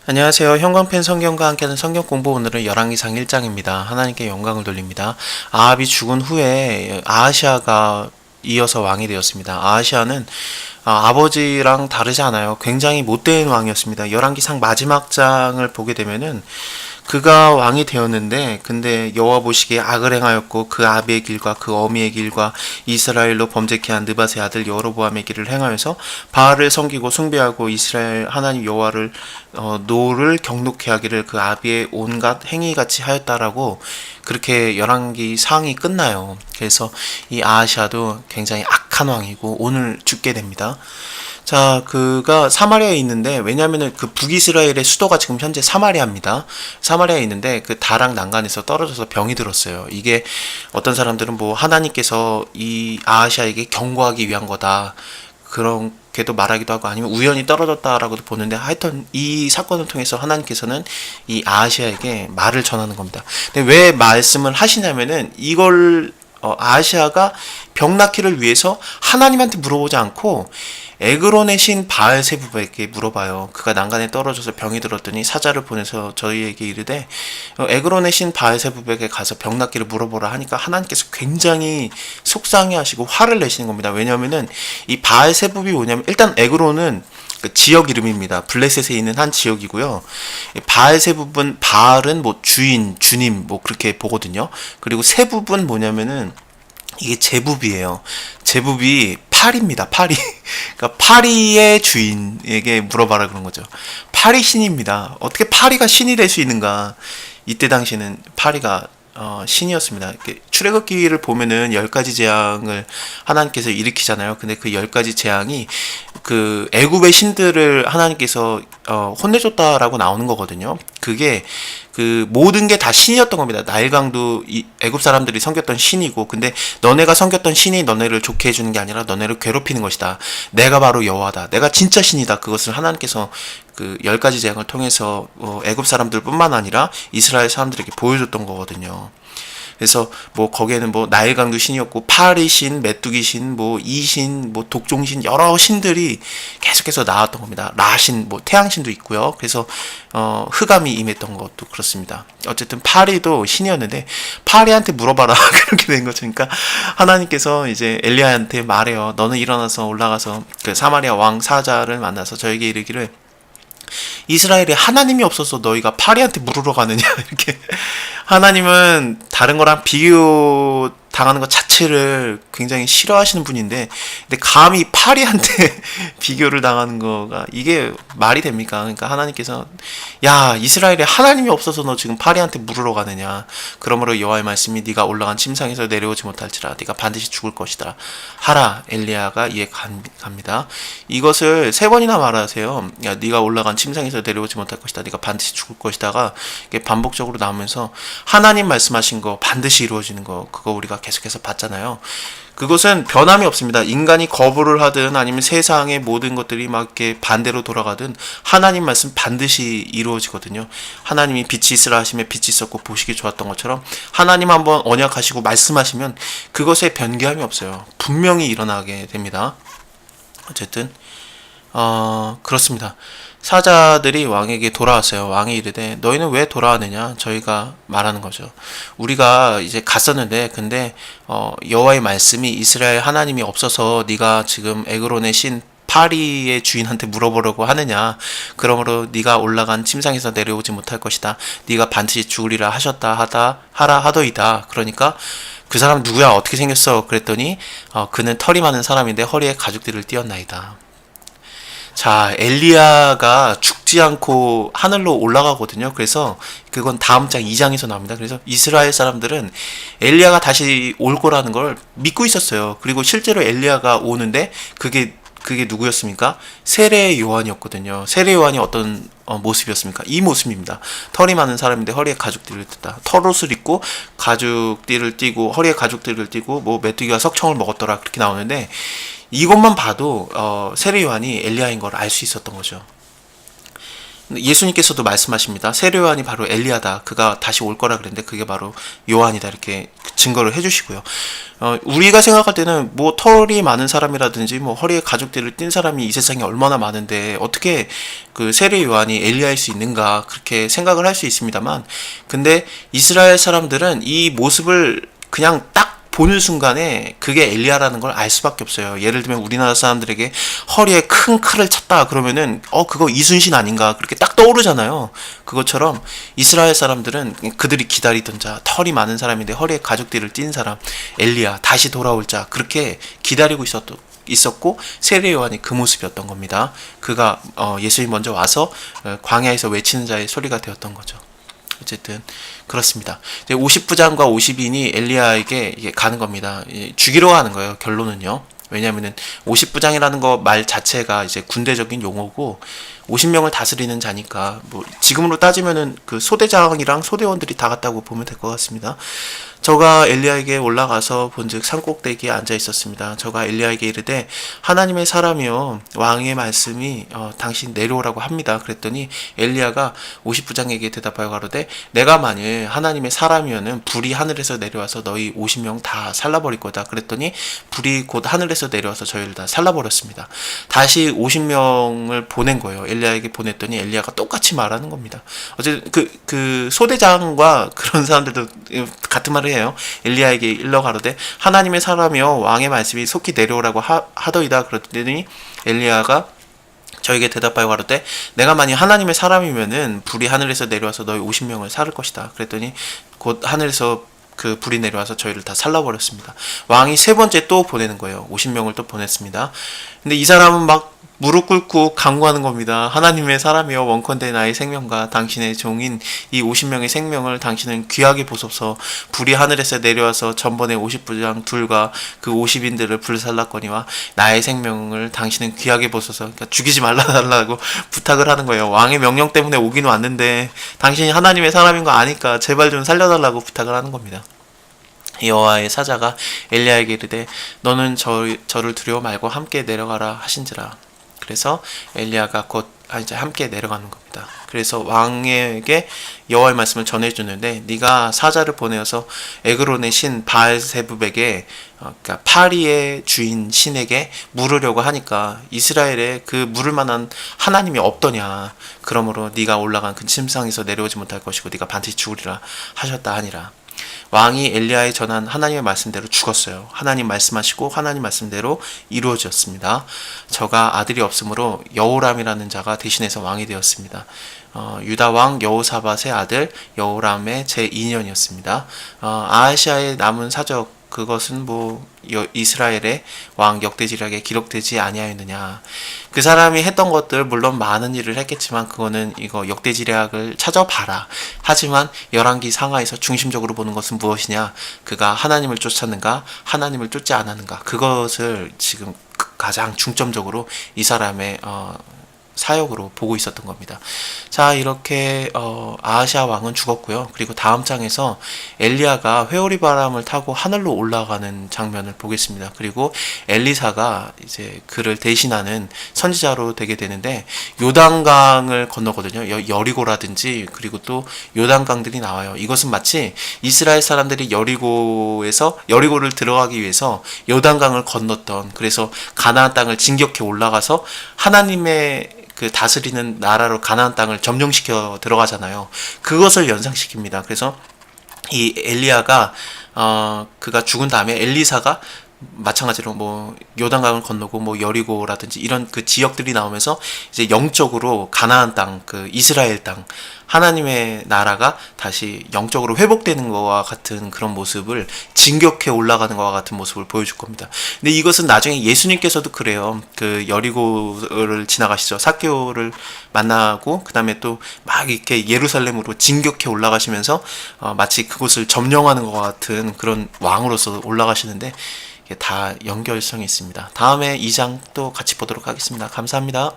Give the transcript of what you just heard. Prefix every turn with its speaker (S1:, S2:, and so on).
S1: 안녕하세요. 형광펜 성경과 함께하는 성경 공부, 오늘은 열왕기상 1장입니다. 하나님께 영광을 돌립니다. 아합이 죽은 후에 아하시아가 이어서 왕이 되었습니다. 아하시아는 아버지랑 다르지 않아요. 굉장히 못된 왕이었습니다. 열왕기상 마지막 장을 보게 되면은 그가 왕이 되었는데, 근데 여호와 보시기에 악을 행하였고 그 아비의 길과 그 어미의 길과 이스라엘로 범죄케 한 느밧의 아들 여로보암의 길을 행하여서 바알을 섬기고 숭배하고 이스라엘 하나님 여호와를 노를 경노케 하기를 그 아비의 온갖 행위같이 하였다라고, 그렇게 열왕기 상이 끝나요. 그래서 이 아하시아도 굉장히 악한 왕이고 오늘 죽게 됩니다. 자, 그가 사마리아에 있는데, 왜냐면은 그 북이스라엘의 수도가 지금 현재 사마리아입니다. 사마리아에 있는데 그 다락 난간에서 떨어져서 병이 들었어요. 이게 어떤 사람들은 뭐 하나님께서 이 아하시아에게 경고하기 위한 거다, 그렇게도 말하기도 하고, 아니면 우연히 떨어졌다라고도 보는데, 하여튼 이 사건을 통해서 하나님께서는 이 아하시아에게 말을 전하는 겁니다. 근데 왜 말씀을 하시냐면은 이걸 아하시아가 병 낫기를 위해서 하나님한테 물어보지 않고 에그론의 신 바알세부에게 물어봐요. 그가 난간에 떨어져서 병이 들었더니 사자를 보내서 저희에게 이르되 에그론의 신 바알세부에게 가서 병 낫기를 물어보라 하니까 하나님께서 굉장히 속상해하시고 화를 내시는 겁니다. 왜냐하면은 이 바알세부이 뭐냐면, 일단 에그론은 그 지역 이름입니다. 블레셋에 있는 한 지역이고요. 바알세부분, 바알은 뭐 주인, 주님 뭐 그렇게 보거든요. 그리고 세부분 뭐냐면은 이게 제부비예요. 제부비 파리입니다. 파리. 그러니까 파리의 주인에게 물어봐라 그런 거죠. 파리 신입니다. 어떻게 파리가 신이 될 수 있는가? 이때 당시에는 파리가 신이었습니다. 출애굽기를 보면은 10가지 재앙을 하나님께서 일으키잖아요. 근데 그 10가지 재앙이 그 애굽의 신들을 하나님께서 혼내줬다라고 나오는 거거든요. 그게 그 모든 게 다 신이었던 겁니다. 나일강도 애굽 사람들이 섬겼던 신이고, 근데 너네가 섬겼던 신이 너네를 좋게 해주는 게 아니라 너네를 괴롭히는 것이다. 내가 바로 여호와다. 내가 진짜 신이다. 그것을 하나님께서 그 10가지 재앙을 통해서 애굽 사람들뿐만 아니라 이스라엘 사람들에게 보여줬던 거거든요. 그래서 뭐 거기에는 뭐 나일강도 신이었고 파리 신, 메뚜기 신, 뭐 이신, 뭐 독종신, 여러 신들이 계속해서 나왔던 겁니다. 라신, 뭐 태양신도 있고요. 그래서 흑암이 임했던 것도 그렇습니다. 어쨌든 파리도 신이었는데 파리한테 물어봐라 그렇게 된 거죠. 그러니까 하나님께서 이제 엘리야한테 말해요. 너는 일어나서 올라가서 그 사마리아 왕 사자를 만나서 저에게 이르기를, 이스라엘에 하나님이 없어서 너희가 파리한테 물으러 가느냐 이렇게. 하나님은 다른 거랑 비교 당하는 것 자체를 굉장히 싫어하시는 분인데, 근데 감히 파리한테 비교를 당하는 거가 이게 말이 됩니까? 그러니까 하나님께서, 야, 이스라엘에 하나님이 없어서 너 지금 파리한테 물으러 가느냐? 그러므로 여호와의 말씀이 네가 올라간 침상에서 내려오지 못할지라 네가 반드시 죽을 것이다 하라. 엘리야가 이에 갑니다. 이것을 3번이나 말하세요. 야, 네가 올라간 침상에서 내려오지 못할 것이다, 네가 반드시 죽을 것이다가 이게 반복적으로 나오면서 하나님 말씀하신 거 반드시 이루어지는 거, 그거 우리가 계속해서 봤잖아요. 그것은 변함이 없습니다. 인간이 거부를 하든 아니면 세상의 모든 것들이 막 이렇게 반대로 돌아가든 하나님 말씀 반드시 이루어지거든요. 하나님이 빛이 있으라 하시며 빛이 있었고 보시기 좋았던 것처럼 하나님 한번 언약하시고 말씀하시면 그것에 변개함이 없어요. 분명히 일어나게 됩니다. 어쨌든 그렇습니다. 사자들이 왕에게 돌아왔어요. 왕이 이르되 너희는 왜 돌아왔느냐? 저희가 말하는 거죠. 우리가 이제 갔었는데, 근데 여호와의 말씀이 이스라엘 하나님이 없어서 네가 지금 에그론의 신 파리의 주인한테 물어보려고 하느냐? 그러므로 네가 올라간 침상에서 내려오지 못할 것이다. 네가 반드시 죽으리라 하라 하더이다. 그러니까 그 사람 누구야? 어떻게 생겼어? 그랬더니 그는 털이 많은 사람인데 허리에 가죽들을 띄었나이다. 자, 엘리야가 죽지 않고 하늘로 올라가거든요. 그래서 그건 다음 장 2장에서 나옵니다. 그래서 이스라엘 사람들은 엘리야가 다시 올 거라는 걸 믿고 있었어요. 그리고 실제로 엘리야가 오는데 그게 누구였습니까? 세례 요한이었거든요. 세례 요한이 어떤 모습이었습니까? 이 모습입니다. 털이 많은 사람인데 허리에 가죽띠를 띠다. 털옷을 입고 가죽띠를 띠고 허리에 가죽띠를 띠고 뭐 메뚜기가 석청을 먹었더라 그렇게 나오는데, 이것만 봐도 세례 요한이 엘리야인 걸 알 수 있었던 거죠. 예수님께서도 말씀하십니다. 세례 요한이 바로 엘리야다. 그가 다시 올 거라 그랬는데 그게 바로 요한이다. 이렇게 증거를 해주시고요. 우리가 생각할 때는 뭐 털이 많은 사람이라든지 뭐 허리에 가죽띠를 띈 사람이 이 세상에 얼마나 많은데 어떻게 그 세례 요한이 엘리야일 수 있는가 그렇게 생각을 할 수 있습니다만, 근데 이스라엘 사람들은 이 모습을 그냥 딱 보는 순간에 그게 엘리야라는 걸 알 수밖에 없어요. 예를 들면 우리나라 사람들에게 허리에 큰 칼을 찼다 그러면은 그거 이순신 아닌가 그렇게 딱 떠오르잖아요. 그것처럼 이스라엘 사람들은 그들이 기다리던 자, 털이 많은 사람인데 허리에 가죽띠를 띈 사람, 엘리야 다시 돌아올 자, 그렇게 기다리고 있었고 세례 요한이 그 모습이었던 겁니다. 그가 예수님 먼저 와서 광야에서 외치는 자의 소리가 되었던 거죠. 어쨌든 그렇습니다. 이제 50부장과 50인이 엘리야에게 이게 가는 겁니다. 죽이러 가는 거예요. 결론은요. 왜냐하면은 50부장이라는 거 말 자체가 이제 군대적인 용어고 50명을 다스리는 자니까 뭐 지금으로 따지면은 그 소대장이랑 소대원들이 다 같다고 보면 될 것 같습니다. 저가 엘리야에게 올라가서 본즉 산꼭대기에 앉아 있었습니다. 저가 엘리야에게 이르되 하나님의 사람이요 왕의 말씀이 당신 내려오라고 합니다. 그랬더니 엘리야가 50부장에게 대답하여 가로되 내가 만일 하나님의 사람이면은 불이 하늘에서 내려와서 너희 50명 다 살라버릴 거다. 그랬더니 불이 곧 하늘에서 내려와서 저희를 다 살라버렸습니다. 다시 50명을 보낸 거예요. 엘리야에게 보냈더니 엘리야가 똑같이 말하는 겁니다. 어쨌든 그 소대장과 그런 사람들도 같은 말을 해요. 엘리야에게 일러 가로되 하나님의 사람이여 왕의 말씀이 속히 내려오라고 하더이다. 그랬더니 엘리야가 저에게 대답하여 가로되 내가 만약 하나님의 사람이면은 불이 하늘에서 내려와서 너희 50명을 살을 것이다. 그랬더니 곧 하늘에서 그 불이 내려와서 저희를 다 살라버렸습니다. 왕이 세 번째 또 보내는 거예요. 50명을 또 보냈습니다. 근데 이 사람은 막 무릎 꿇고 간구하는 겁니다. 하나님의 사람이여 원컨대 나의 생명과 당신의 종인 이 50명의 생명을 당신은 귀하게 보소서. 불이 하늘에서 내려와서 전번에 50부장 둘과 그 50인들을 불살랐거니와 나의 생명을 당신은 귀하게 보소서. 그러니까 죽이지 말라달라고 부탁을 하는 거예요. 왕의 명령 때문에 오긴 왔는데 당신이 하나님의 사람인 거 아니까 제발 좀 살려달라고 부탁을 하는 겁니다. 여호와의 사자가 엘리야에게 이르되 너는 저를 두려워 말고 함께 내려가라 하신지라. 그래서 엘리야가 곧 이제 함께 내려가는 겁니다. 그래서 왕에게 여호와의 말씀을 전해주는데 네가 사자를 보내어서 에그론의 신 바알세붑에게 그러니까 파리의 주인 신에게 물으려고 하니까 이스라엘에 그 물을 만한 하나님이 없더냐. 그러므로 네가 올라간 그 침상에서 내려오지 못할 것이고 네가 반드시 죽으리라 하셨다 하니라. 왕이 엘리야에 전한 하나님의 말씀대로 죽었어요. 하나님 말씀하시고 하나님 말씀대로 이루어졌습니다. 저가 아들이 없으므로 여호람이라는 자가 대신해서 왕이 되었습니다. 유다 왕 여호사밧의 아들 여호람의 제2년이었습니다. 아하시아의 남은 사적 그것은 뭐 이스라엘의 왕 역대지략에 기록되지 아니하였느냐. 그 사람이 했던 것들 물론 많은 일을 했겠지만 그거는 이거 역대지략을 찾아봐라. 하지만 열왕기 상하에서 중심적으로 보는 것은 무엇이냐. 그가 하나님을 쫓았는가 하나님을 쫓지 않았는가. 그것을 지금 가장 중점적으로 이 사람의 사역으로 보고 있었던 겁니다. 자, 이렇게 아하시아 왕은 죽었고요. 그리고 다음 장에서 엘리야가 회오리 바람을 타고 하늘로 올라가는 장면을 보겠습니다. 그리고 엘리사가 이제 그를 대신하는 선지자로 되게 되는데 요단강을 건너거든요. 여리고라든지 그리고 또 요단강들이 나와요. 이것은 마치 이스라엘 사람들이 여리고를 들어가기 위해서 요단강을 건넜던, 그래서 가나안 땅을 진격해 올라가서 하나님의 그 다스리는 나라로 가나안 땅을 점령시켜 들어가잖아요. 그것을 연상시킵니다. 그래서 이 엘리야가 그가 죽은 다음에 엘리사가 마찬가지로 뭐 요단강을 건너고 뭐 여리고라든지 이런 그 지역들이 나오면서 이제 영적으로 가나안 땅, 그 이스라엘 땅, 하나님의 나라가 다시 영적으로 회복되는 것과 같은 그런 모습을 진격해 올라가는 것과 같은 모습을 보여줄 겁니다. 근데 이것은 나중에 예수님께서도 그래요. 그 여리고를 지나가시죠. 삭개오를 만나고 그 다음에 또 막 이렇게 예루살렘으로 진격해 올라가시면서 마치 그곳을 점령하는 것 같은 그런 왕으로서 올라가시는데 다 연결성이 있습니다. 다음에 2장 또 같이 보도록 하겠습니다. 감사합니다.